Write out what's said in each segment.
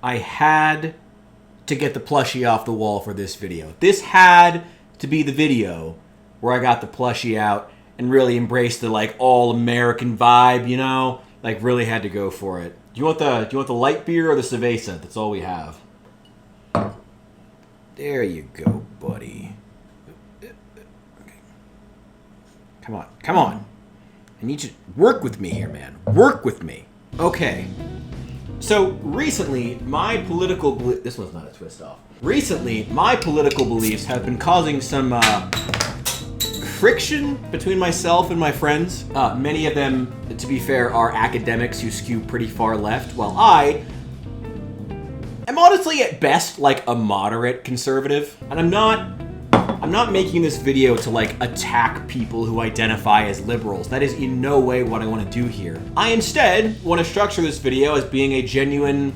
I had to get the plushie off the wall for this video. This had to be the video where I got the plushie out and really embraced the like all American vibe, you know? Like really had to go for it. Do you want the light beer or the cerveza? That's all we have. There you go, buddy. Okay. Come on. I need you to work with me here, man. Work with me. Okay. So recently, my political this one's not a twist off. Recently, my political beliefs have been causing some friction between myself and my friends. Many of them, to be fair, are academics who skew pretty far left, while I am honestly at best like a moderate conservative. And I'm not making this video to like attack people who identify as liberals. That is in no way what I want to do here. I instead want to structure this video as being a genuine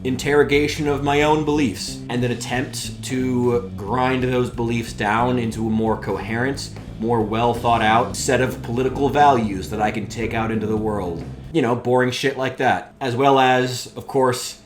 interrogation of my own beliefs and an attempt to grind those beliefs down into a more coherent, more well thought out set of political values that I can take out into the world. You know, boring shit like that. As well as, of course,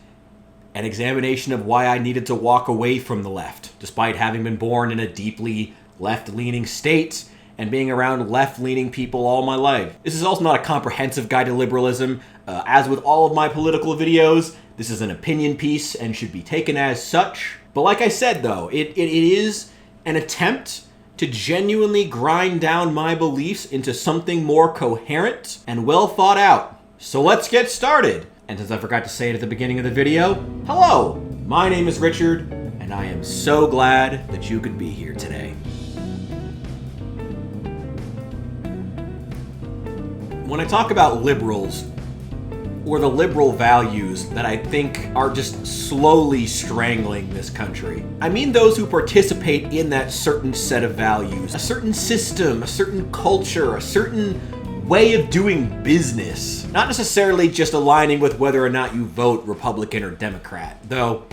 an examination of why I needed to walk away from the left, despite having been born in a deeply left-leaning state and being around left-leaning people all my life. This is also not a comprehensive guide to liberalism. As with all of my political videos, this is an opinion piece and should be taken as such. But like I said, though, it is an attempt to genuinely grind down my beliefs into something more coherent and well thought out. So let's get started. And since I forgot to say it at the beginning of the video, hello, my name is Richard, and I am so glad that you could be here today. When I talk about liberals, or the liberal values that I think are just slowly strangling this country, I mean those who participate in that certain set of values, a certain system, a certain culture, a certain way of doing business. Not necessarily just aligning with whether or not you vote Republican or Democrat, though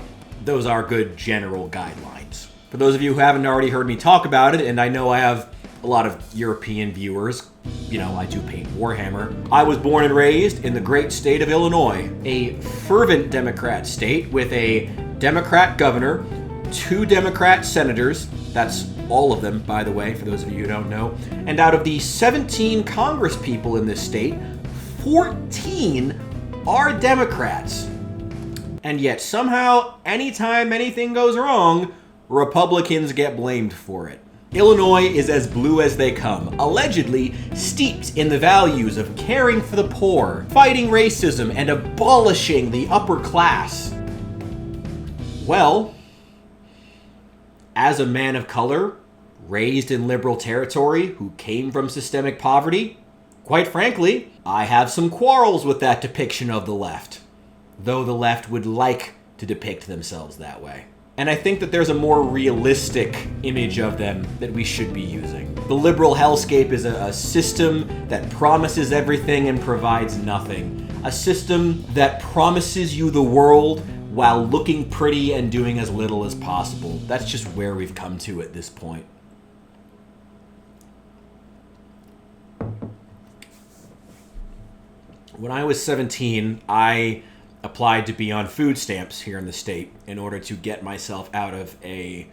those are good general guidelines. For those of you who haven't already heard me talk about it, and I know I have a lot of European viewers, you know, I do paint Warhammer. I was born and raised in the great state of Illinois, a fervent Democrat state with a Democrat governor, 2 Democrat senators, that's all of them, by the way, for those of you who don't know. And out of the 17 Congress people in this state, 14 are Democrats. And yet somehow, anytime anything goes wrong, Republicans get blamed for it. Illinois is as blue as they come, allegedly steeped in the values of caring for the poor, fighting racism, and abolishing the upper class. Well, as a man of color, raised in liberal territory, who came from systemic poverty, quite frankly, I have some quarrels with that depiction of the left, though the left would like to depict themselves that way. And I think that there's a more realistic image of them that we should be using. The liberal hellscape is a system that promises everything and provides nothing. A system that promises you the world while looking pretty and doing as little as possible. That's just where we've come to at this point. When I was 17, I applied to be on food stamps here in the state in order to get myself out of a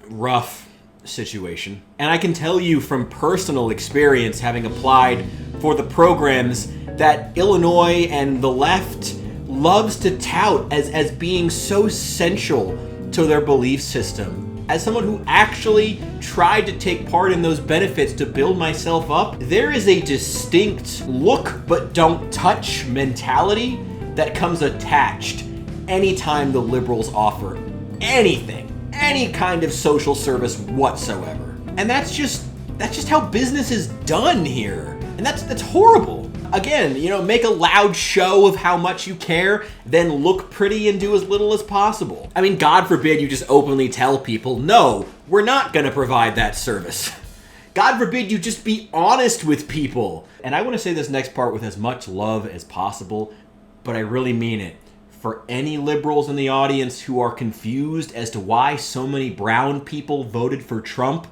rough situation. And I can tell you from personal experience, having applied for the programs that Illinois and the left loves to tout as being so essential to their belief system. As someone who actually tried to take part in those benefits to build myself up, there is a distinct look but don't touch mentality that comes attached anytime the liberals offer anything, any kind of social service whatsoever. And that's just how business is done here. And that's horrible. Again, you know, make a loud show of how much you care, then look pretty and do as little as possible. I mean, God forbid you just openly tell people, no, we're not gonna provide that service. God forbid you just be honest with people. And I wanna say this next part with as much love as possible, but I really mean it. For any liberals in the audience who are confused as to why so many brown people voted for Trump,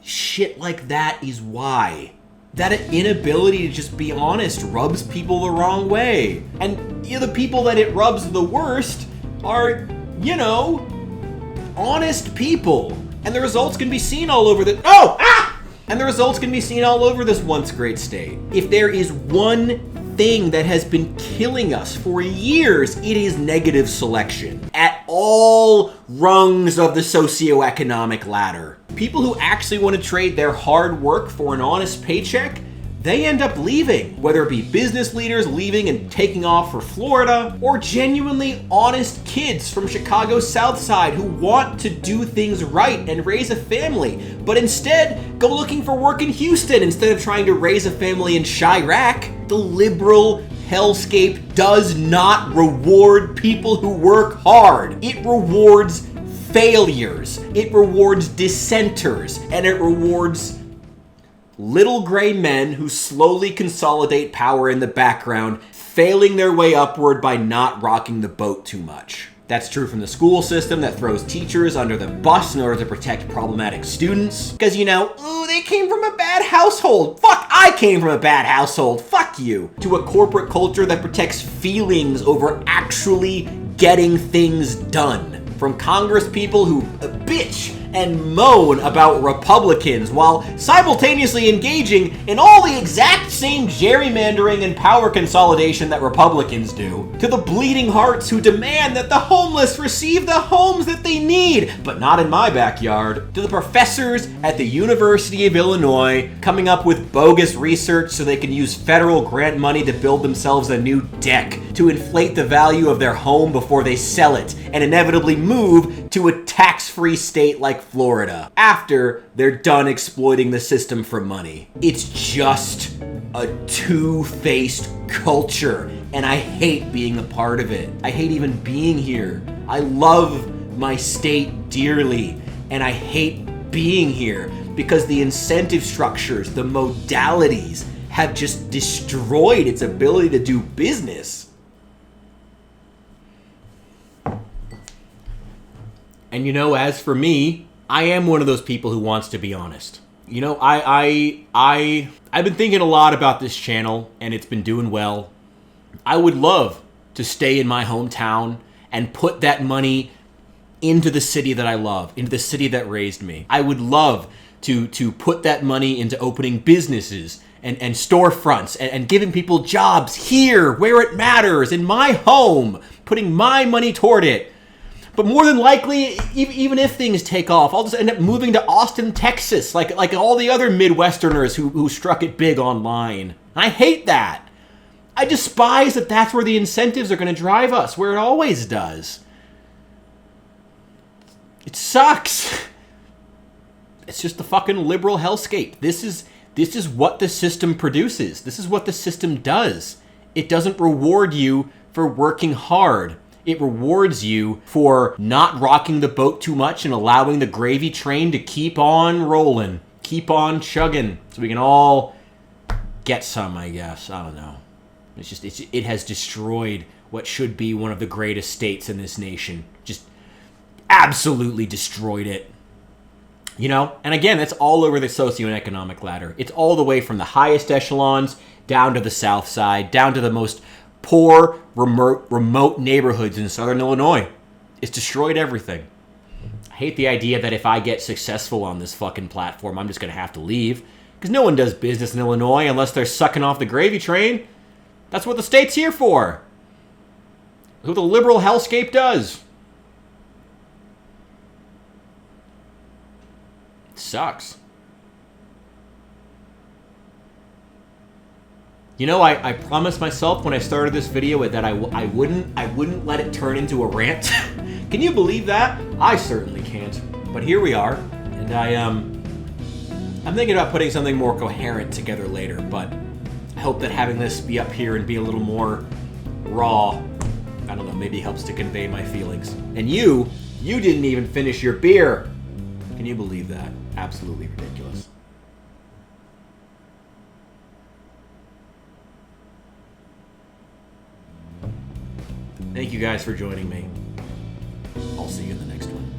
shit like that is why. That inability to just be honest rubs people the wrong way. And the people that it rubs the worst are, honest people. And the results can be seen all over the... And the results can be seen all over this once great state. If there is one thing that has been killing us for years, it is negative selection at all rungs of the socioeconomic ladder. People who actually want to trade their hard work for an honest paycheck, they end up leaving, whether it be business leaders leaving and taking off for Florida, or genuinely honest kids from Chicago's South Side who want to do things right and raise a family, but instead go looking for work in Houston instead of trying to raise a family in Chirac. The liberal hellscape does not reward people who work hard. It rewards failures. It rewards dissenters, and it rewards little gray men who slowly consolidate power in the background, failing their way upward by not rocking the boat too much. That's true from the school system that throws teachers under the bus in order to protect problematic students. Because, they came from a bad household. Fuck, I came from a bad household. Fuck you. To a corporate culture that protects feelings over actually getting things done. From Congress people who bitch and moan about Republicans while simultaneously engaging in all the exact same gerrymandering and power consolidation that Republicans do, to the bleeding hearts who demand that the homeless receive the homes that they need, but not in my backyard, to the professors at the University of Illinois coming up with bogus research so they can use federal grant money to build themselves a new deck, to inflate the value of their home before they sell it, and inevitably move to a tax-free state like Florida after they're done exploiting the system for money. It's just a two-faced culture, and I hate being a part of it. I hate even being here. I love my state dearly, and I hate being here because the incentive structures, the modalities have just destroyed its ability to do business. And as for me, I am one of those people who wants to be honest. I've been thinking a lot about this channel, and it's been doing well. I would love to stay in my hometown and put that money into the city that I love, into the city that raised me. I would love to put that money into opening businesses and storefronts and giving people jobs here where it matters, in my home, putting my money toward it. But more than likely, even if things take off, I'll just end up moving to Austin, Texas, like all the other Midwesterners who struck it big online. I hate that. I despise that that's where the incentives are going to drive us, where it always does. It sucks. It's just the fucking liberal hellscape. This is what the system produces. This is what the system does. It doesn't reward you for working hard. It rewards you for not rocking the boat too much and allowing the gravy train to keep on rolling, keep on chugging, so we can all get some, I guess. I don't know. It has destroyed what should be one of the greatest states in this nation. Just absolutely destroyed it. And again, that's all over the socioeconomic ladder. It's all the way from the highest echelons down to the South Side, down to the most poor, remote neighborhoods in Southern Illinois. It's destroyed everything. I hate the idea that if I get successful on this fucking platform, I'm just going to have to leave. Because no one does business in Illinois unless they're sucking off the gravy train. That's what the state's here for. That's what the liberal hellscape does. It sucks. I promised myself when I started this video that I wouldn't let it turn into a rant. Can you believe that? I certainly can't. But here we are, and I'm thinking about putting something more coherent together later, but I hope that having this be up here and be a little more raw, I don't know, maybe helps to convey my feelings. And you didn't even finish your beer. Can you believe that? Absolutely ridiculous. Thank you guys for joining me. I'll see you in the next one.